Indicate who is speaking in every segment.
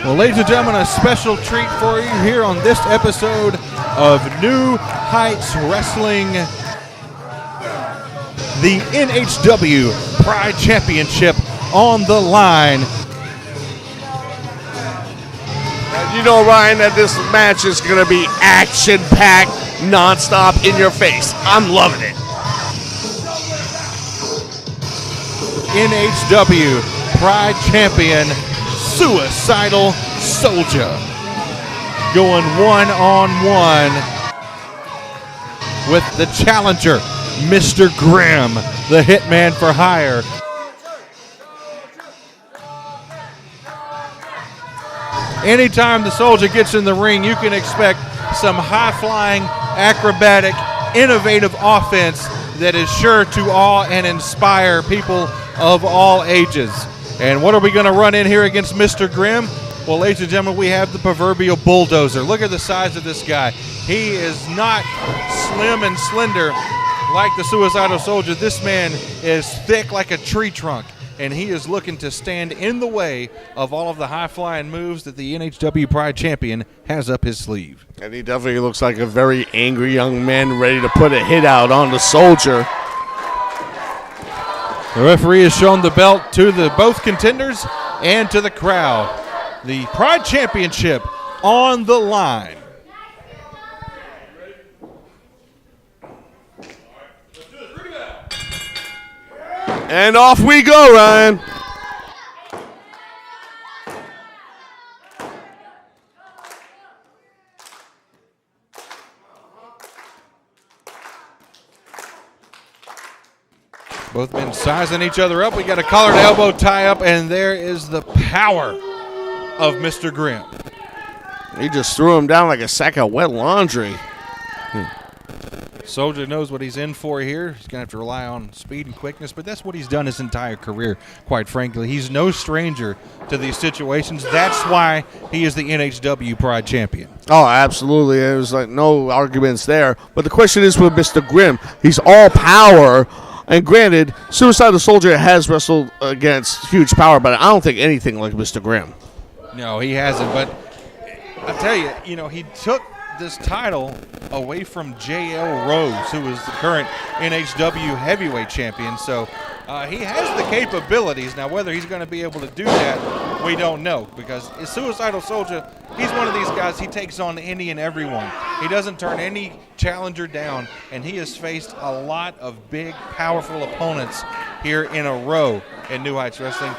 Speaker 1: Well, ladies and gentlemen, a special treat for you here on this episode of New Heights Wrestling, the NHW Pride Championship on the line.
Speaker 2: And you know, Ryan, that this match is going to be action-packed, nonstop, in your face. I'm loving it.
Speaker 1: NHW Pride Champion Suicydal Soulja going one-on-one with the challenger, Mr. Grimm, the Hitman for Hire. Anytime the Soulja gets in the ring, you can expect some high-flying, acrobatic, innovative offense that is sure to awe and inspire people of all ages. And what are we going to run in here against Mr. Grimm? Well, ladies and gentlemen, we have the proverbial bulldozer. Look at the size of this guy. He is not slim and slender like the Suicidal Soulja. This man is thick like a tree trunk, and he is looking to stand in the way of all of the high-flying moves that the NHW Pride Champion has up his sleeve.
Speaker 2: And he definitely looks like a very angry young man ready to put a hit out on the Soulja.
Speaker 1: The referee has shown the belt to both contenders and to the crowd. The Pride Championship on the line.
Speaker 2: And off we go, Ryan.
Speaker 1: Both men sizing each other up. We got a collar to elbow tie up, and there is the power of Mr. Grimm.
Speaker 2: He just threw him down like a sack of wet laundry.
Speaker 1: Soulja knows what he's in for here. He's going to have to rely on speed and quickness, but that's what he's done his entire career, quite frankly. He's no stranger to these situations. That's why he is the NHW Pride Champion.
Speaker 2: Oh, absolutely. There's like no arguments there. But the question is with Mr. Grimm, he's all power. And granted, Suicidal Soulja has wrestled against huge power, but I don't think anything like Mr. Grimm.
Speaker 1: No, he hasn't. But I tell you, he took this title away from Jael Rose, who is the current NHW heavyweight champion. So he has the capabilities. Now, whether he's going to be able to do that, we don't know, because Suicidal Soulja, he's one of these guys, he takes on any and everyone. He doesn't turn any challenger down, and he has faced a lot of big, powerful opponents here in a row in New Heights Wrestling.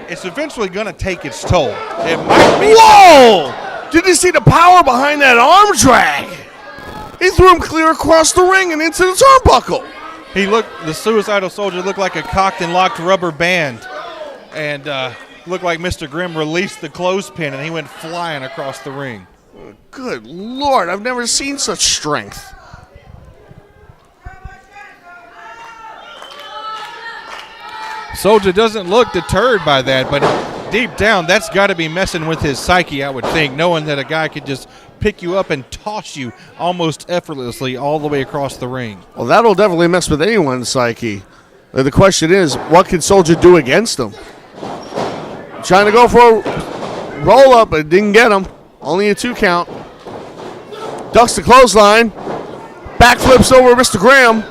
Speaker 1: It's eventually going to take its toll. It might be.
Speaker 2: Whoa! Did you see the power behind that arm drag? He threw him clear across the ring and into the turnbuckle.
Speaker 1: The Suicidal Soulja looked like a cocked and locked rubber band, and looked like Mr. Grimm released the clothespin, and he went flying across the ring.
Speaker 2: Good Lord, I've never seen such strength.
Speaker 1: Soulja doesn't look deterred by that, but deep down, that's got to be messing with his psyche, I would think, knowing that a guy could just pick you up and toss you almost effortlessly all the way across the ring.
Speaker 2: Well, that'll definitely mess with anyone's psyche. The question is, what can Soulja do against him? Trying to go for a roll-up, but didn't get him. Only a 2 count. Ducks the clothesline. Backflips over Mr. Grimm.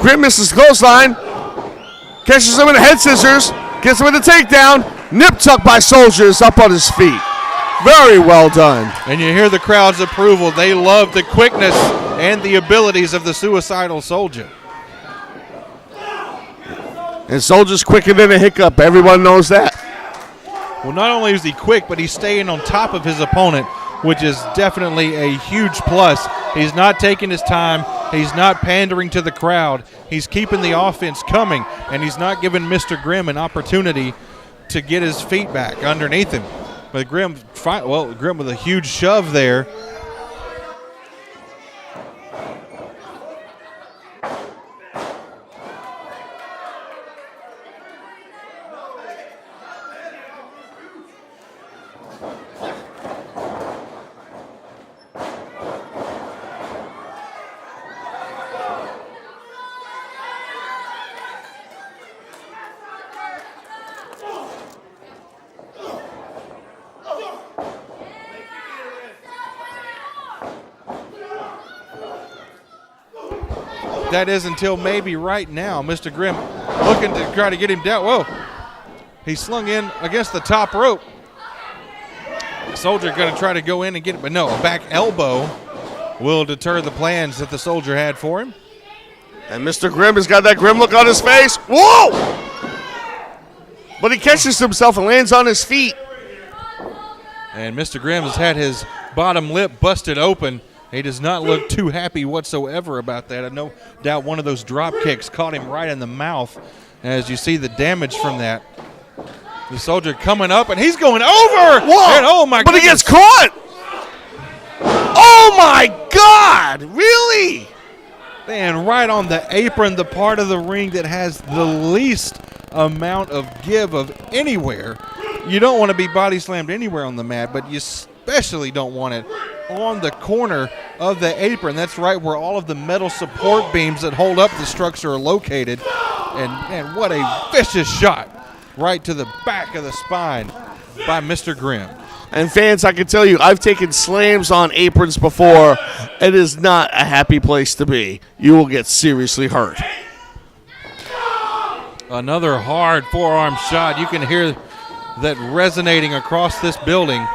Speaker 2: Grimm misses the clothesline. Catches him in the head scissors. Gets him in the takedown. Nip tuck by Soulja is up on his feet. Very well done.
Speaker 1: And you hear the crowd's approval. They love the quickness and the abilities of the Suicidal Soulja.
Speaker 2: And Soulja's quicker than a hiccup. Everyone knows that.
Speaker 1: Well, not only is he quick, but he's staying on top of his opponent, which is definitely a huge plus. He's not taking his time. He's not pandering to the crowd. He's keeping the offense coming, and he's not giving Mr. Grimm an opportunity to get his feet back underneath him. But Grimm with a huge shove there. but that is until maybe right now. Mr. Grimm looking to try to get him down. Whoa. He slung in against the top rope. Soulja going to try to go in and get it, but no, a back elbow will deter the plans that the Soulja had for him.
Speaker 2: And Mr. Grimm has got that grim look on his face. Whoa! But he catches himself and lands on his feet.
Speaker 1: And Mr. Grimm has had his bottom lip busted open. He does not look too happy whatsoever about that. I no doubt one of those drop kicks caught him right in the mouth as you see the damage from that. The Soulja coming up, and he's going over.
Speaker 2: Whoa!
Speaker 1: And oh, my
Speaker 2: But
Speaker 1: goodness.
Speaker 2: he gets caught. Oh, my God. Really?
Speaker 1: Man, right on the apron, the part of the ring that has the least amount of give of anywhere. You don't want to be body slammed anywhere on the mat, but you especially don't want it on the corner of the apron. That's right where all of the metal support beams that hold up the structure are located. And man, what a vicious shot right to the back of the spine by Mr. Grimm.
Speaker 2: And fans, I can tell you, I've taken slams on aprons before. It is not a happy place to be. You will get seriously hurt.
Speaker 1: Another hard forearm shot. You can hear that resonating across this building.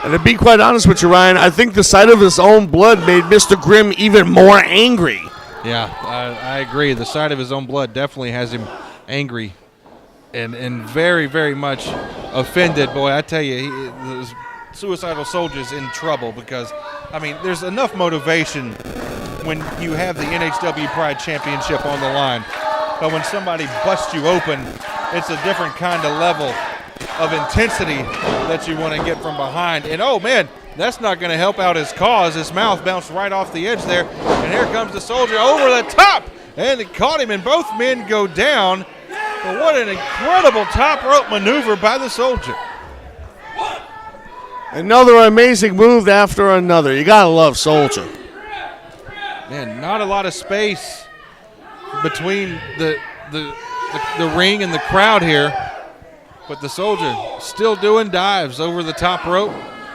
Speaker 2: And to be quite honest with you, Ryan, I think the sight of his own blood made Mr. Grimm even more angry.
Speaker 1: Yeah, I agree. The sight of his own blood definitely has him angry and very, very much offended. Boy, I tell you, the Suicidal Soulja is in trouble because, I mean, there's enough motivation when you have the NHW Pride Championship on the line. But when somebody busts you open, it's a different kind of level of intensity that you want to get from behind. And, oh, man, that's not going to help out his cause. His mouth bounced right off the edge there. And here comes the Soulja over the top. And it caught him, and both men go down. But what an incredible top rope maneuver by the Soulja.
Speaker 2: Another amazing move after another. You got to love Soulja.
Speaker 1: Man, not a lot of space between the ring and the crowd here. But the Soulja still doing dives over the top rope,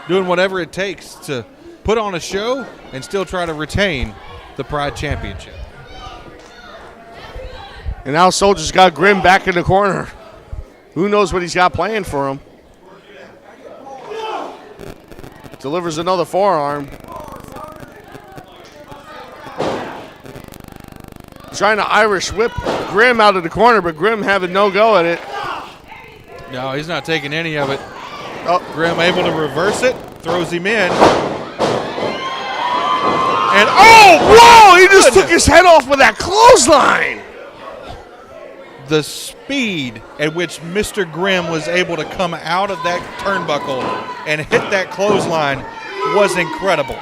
Speaker 1: doing whatever it takes to put on a show and still try to retain the Pride Championship.
Speaker 2: And now Soulja's got Grimm back in the corner. Who knows what he's got planned for him. Delivers another forearm. Trying to Irish whip Grimm out of the corner, but Grimm having no go at it.
Speaker 1: No, he's not taking any of it. Oh, Grimm able to reverse it, throws him in. And oh,
Speaker 2: whoa! He just took his head off with that clothesline.
Speaker 1: The speed at which Mr. Grimm was able to come out of that turnbuckle and hit that clothesline was incredible.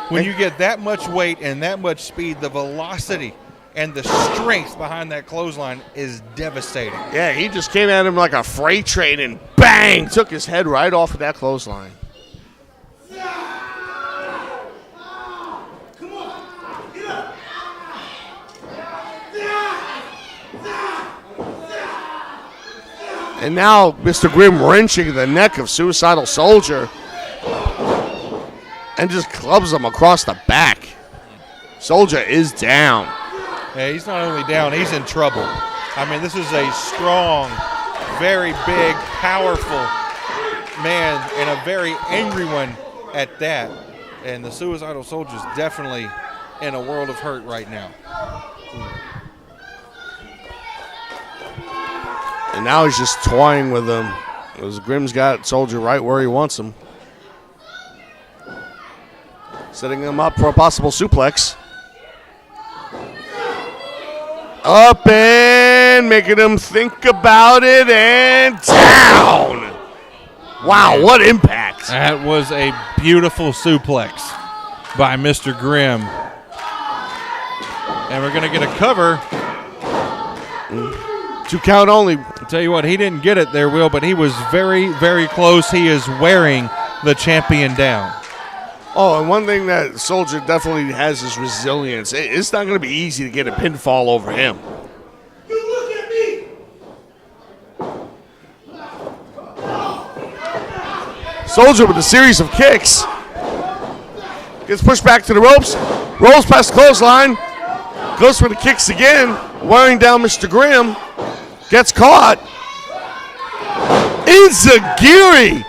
Speaker 1: When you get that much weight and that much speed, the velocity and the strength behind that clothesline is devastating.
Speaker 2: Yeah, he just came at him like a freight train and bang, took his head right off of that clothesline. And now Mr. Grimm wrenching the neck of Suicidal Soulja and just clubs him across the back. Soulja is down.
Speaker 1: Yeah, he's not only down, he's in trouble. I mean, this is a strong, very big, powerful man and a very angry one at that. And the Suicidal Soulja is definitely in a world of hurt right now.
Speaker 2: And now he's just toying with him. As Grimm's got Soulja right where he wants him. Setting him up for a possible suplex. Up and making him think about it and down. Wow, what impact.
Speaker 1: That was a beautiful suplex by Mr. Grimm. And we're going to get a cover.
Speaker 2: 2 count only.
Speaker 1: I'll tell you what, he didn't get it there, Will, but he was very, very close. He is wearing the champion down.
Speaker 2: Oh, and one thing that Soulja definitely has is resilience. It's not going to be easy to get a pinfall over him.
Speaker 3: You look at me.
Speaker 2: Soulja with a series of kicks. Gets pushed back to the ropes. Rolls past the clothesline. Goes for the kicks again. Wearing down Mr. Grimm. Gets caught. Enziguri.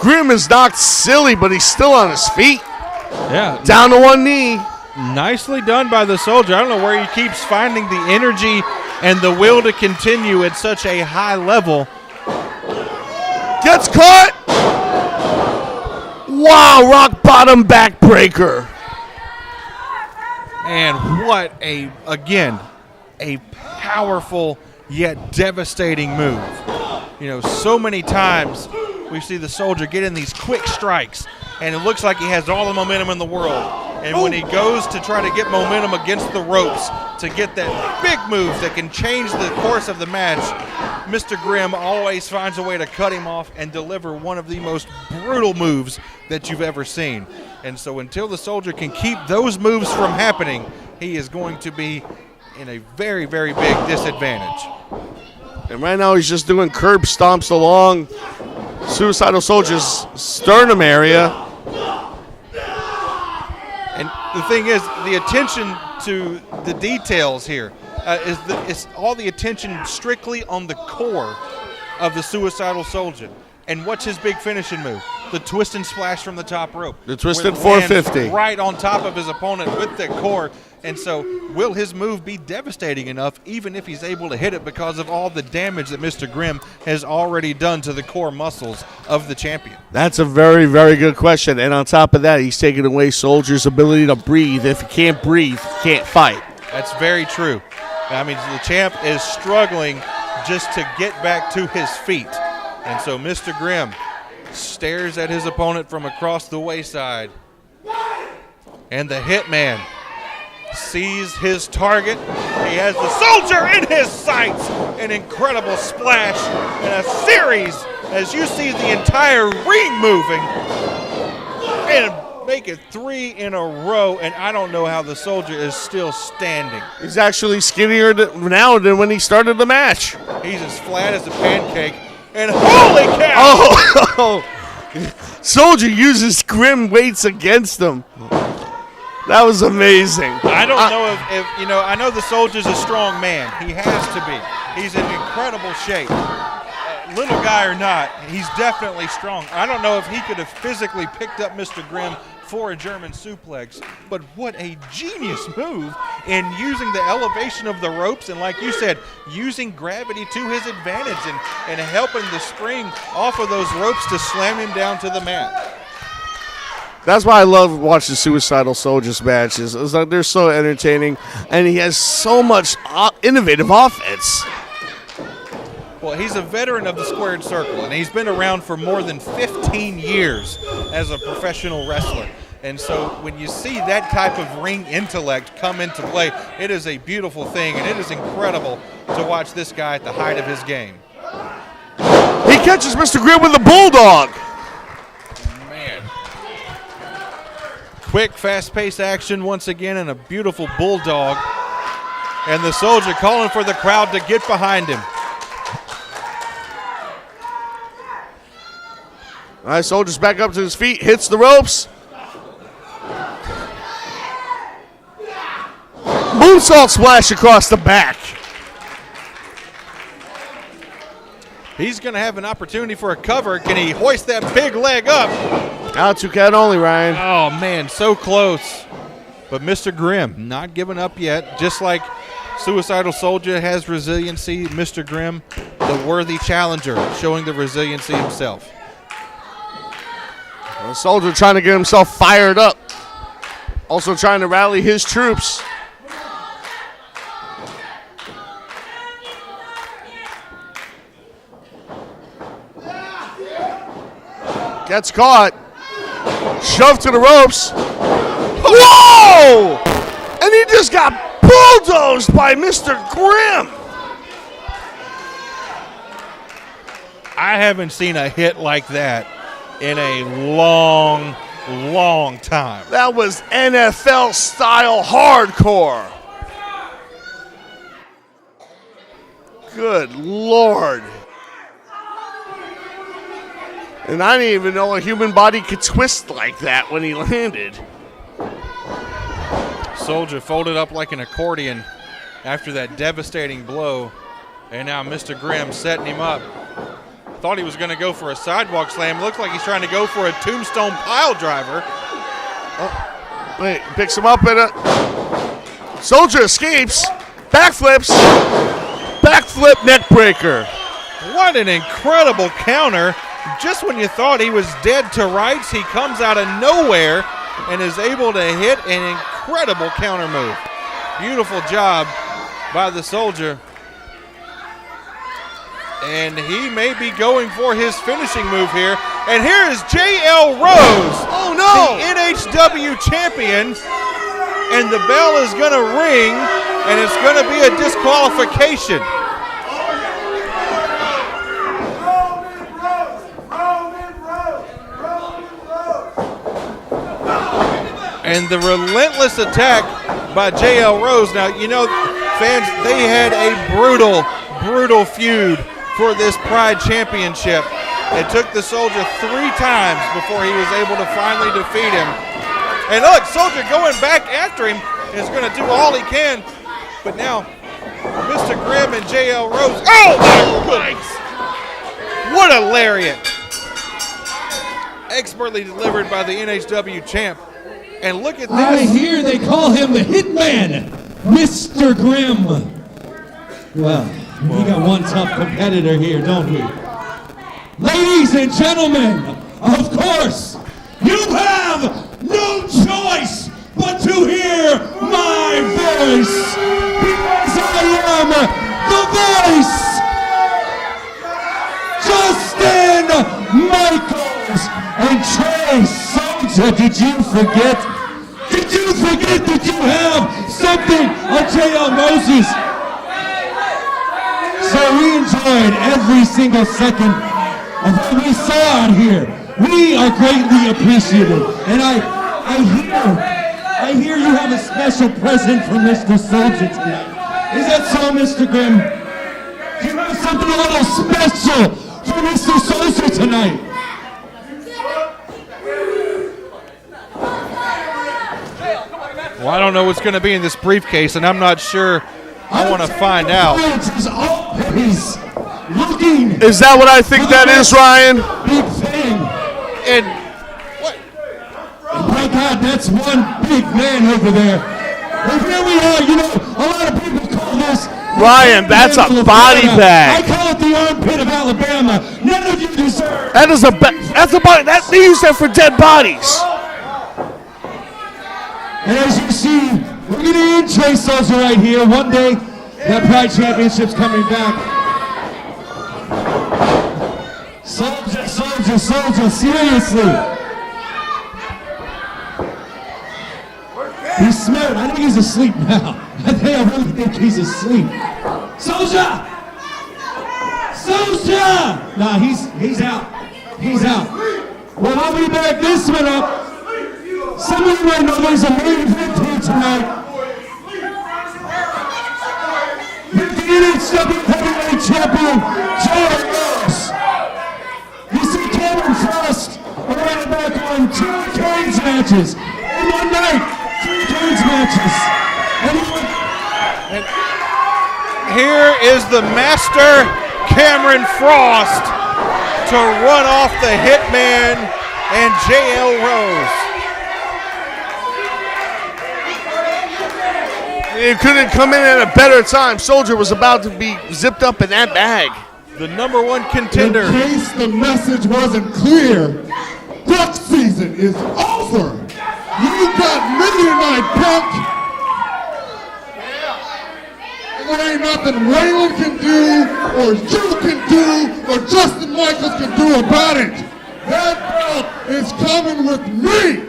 Speaker 2: Grimm is knocked silly, but he's still on his feet.
Speaker 1: Yeah.
Speaker 2: Down to one knee.
Speaker 1: Nicely done by the Soulja. I don't know where he keeps finding the energy and the will to continue at such a high level.
Speaker 2: Gets caught. Wow, rock bottom backbreaker.
Speaker 1: And what a powerful yet devastating move. You know, so many times we see the Soulja get in these quick strikes, and it looks like he has all the momentum in the world. And when he goes to try to get momentum against the ropes to get that big move that can change the course of the match, Mr. Grimm always finds a way to cut him off and deliver one of the most brutal moves that you've ever seen. And so until the Soulja can keep those moves from happening, he is going to be in a very, very big disadvantage.
Speaker 2: And right now he's just doing curb stomps along Suicidal Soulja's sternum area.
Speaker 1: And the thing is, the attention to the details here is all the attention strictly on the core of the Suicidal Soulja. And what's his big finishing move? The twist and splash from the top rope.
Speaker 2: The twisted
Speaker 1: where it lands
Speaker 2: 450.
Speaker 1: right on top of his opponent with the core. And so will his move be devastating enough, even if he's able to hit it, because of all the damage that Mr. Grimm has already done to the core muscles of the champion?
Speaker 2: That's a very, very good question. And on top of that, he's taking away Soulja's ability to breathe. If he can't breathe, he can't fight.
Speaker 1: That's very true. I mean, the champ is struggling just to get back to his feet. And so Mr. Grimm stares at his opponent from across the wayside. And the Hitman sees his target. He has the Soulja in his sights. An incredible splash and a series as you see the entire ring moving. And make it 3 in a row, and I don't know how the Soulja is still standing.
Speaker 2: He's actually skinnier now than when he started the match.
Speaker 1: He's as flat as a pancake. And holy cow!
Speaker 2: Oh, Soulja uses Grimm weights against him. That was amazing.
Speaker 1: I don't know if you know, I know the Soulja's a strong man. He has to be. He's in incredible shape. Little guy or not, he's definitely strong. I don't know if he could have physically picked up Mr. Grimm for a German suplex, but what a genius move in using the elevation of the ropes and, like you said, using gravity to his advantage and helping the spring off of those ropes to slam him down to the mat.
Speaker 2: That's why I love watching Suicidal Soulja's matches. It's like they're so entertaining, and he has so much innovative offense.
Speaker 1: Well, he's a veteran of the squared circle, and he's been around for more than 15 years as a professional wrestler. And so when you see that type of ring intellect come into play, it is a beautiful thing, and it is incredible to watch this guy at the height of his game.
Speaker 2: He catches Mr. Grimm with a bulldog.
Speaker 1: Man. Quick, fast-paced action once again, and a beautiful bulldog. And the Soulja calling for the crowd to get behind him.
Speaker 2: All right, Soulja's back up to his feet, hits the ropes. Moonsault splash across the back.
Speaker 1: He's going to have an opportunity for a cover. Can he hoist that big leg up?
Speaker 2: Out to count only, Ryan.
Speaker 1: Oh, man, so close. But Mr. Grimm not giving up yet. Just like Suicidal Soulja has resiliency, Mr. Grimm, the worthy challenger, showing the resiliency himself.
Speaker 2: The Soulja trying to get himself fired up. Also trying to rally his troops. Gets caught. Shoved to the ropes. Whoa! And he just got bulldozed by Mr. Grimm.
Speaker 1: I haven't seen a hit like that in a long, long time.
Speaker 2: That was NFL style hardcore. Good Lord. And I didn't even know a human body could twist like that when he landed.
Speaker 1: Soulja folded up like an accordion after that devastating blow. And now Mr. Grimm setting him up. Thought he was going to go for a sidewalk slam. Looks like he's trying to go for a tombstone pile driver.
Speaker 2: Oh, wait, picks him up and Soulja escapes. Backflips. Backflip neck breaker.
Speaker 1: What an incredible counter. Just when you thought he was dead to rights, he comes out of nowhere and is able to hit an incredible counter move. Beautiful job by the Soulja. And he may be going for his finishing move here. And here is Jael Rose,
Speaker 2: oh no,
Speaker 1: the NHW champion. And the bell is going to ring, and it's going to be a disqualification. And the relentless attack by Jael Rose. Now, you know, fans, they had a brutal feud for this Pride Championship. It took the Soulja 3 times before he was able to finally defeat him. And look, Soulja going back after him is going to do all he can. But now, Mr. Grimm and Jael Rose. Oh, my goodness. What a lariat. Expertly delivered by the NHW champ. And look at this.
Speaker 4: I hear they call him the Hitman, Mr. Grimm. Well, we got one tough competitor here, don't we? Ladies and gentlemen, of course, you have no choice but to hear my voice, because I am the voice. Justin Michaels and Trey Soulja, did you forget? Did you forget that you have something on Jael Rose's? So we enjoyed every single second of what we saw out here. We are greatly appreciative. And I hear you have a special present for Mr. Soulja tonight. Is that so, Mr. Grimm? You have something a little special for Mr. Soulja tonight.
Speaker 1: Well, I don't know what's going to be in this briefcase, and I'm not sure. I want to find out.
Speaker 4: He's looking.
Speaker 2: Is that what I think that is, Ryan?
Speaker 4: Big thing.
Speaker 1: And what?
Speaker 4: My God, that's one big man over there. And here we are. You know, a lot of people call this.
Speaker 2: Ryan, that's a body bag.
Speaker 4: I call it the armpit of Alabama. None of you deserve.
Speaker 2: That is that's a body. They use that for dead bodies.
Speaker 4: And as you see, we're going to end Trey Soulja right here. One day, that Pride Championship's coming back. Soulja, seriously. He's smart. I think he's asleep now. I really think he's asleep. Soulja! Nah, he's out. He's out. Well, I'll be back this one up. Some of you might know there's a main event here tonight. With the NHW Heavyweight Champion Jael Rose. You see Cameron Frost around back on 2 cage matches. In one night, 2 cage matches.
Speaker 1: And here is the master, Cameron Frost, to run off the Hitman and Jael Rose.
Speaker 2: It couldn't come in at a better time. Soulja was about to be zipped up in that bag.
Speaker 1: The #1 contender.
Speaker 5: In case the message wasn't clear, duck season is over. You got Midnight Punk. And there ain't nothing Waylon can do, or you can do, or Justin Michaels can do about it. That belt is coming with me.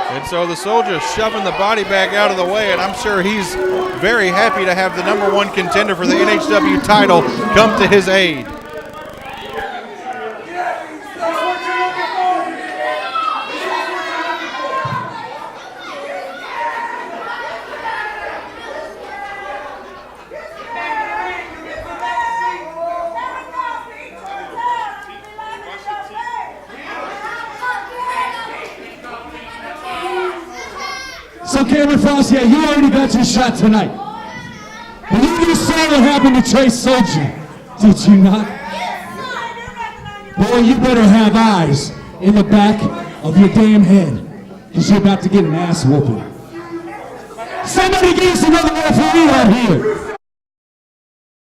Speaker 1: And so the Soulja shoving the body bag out of the way, and I'm sure he's very happy to have the #1 contender for the NHW title come to his aid.
Speaker 4: So Cameron Frost, yeah, you already got your shot tonight. But you saw what happened to Trey Soulja, did you not? Boy, you better have eyes in the back of your damn head, because you're about to get an ass whooping. Somebody give us another referee out here.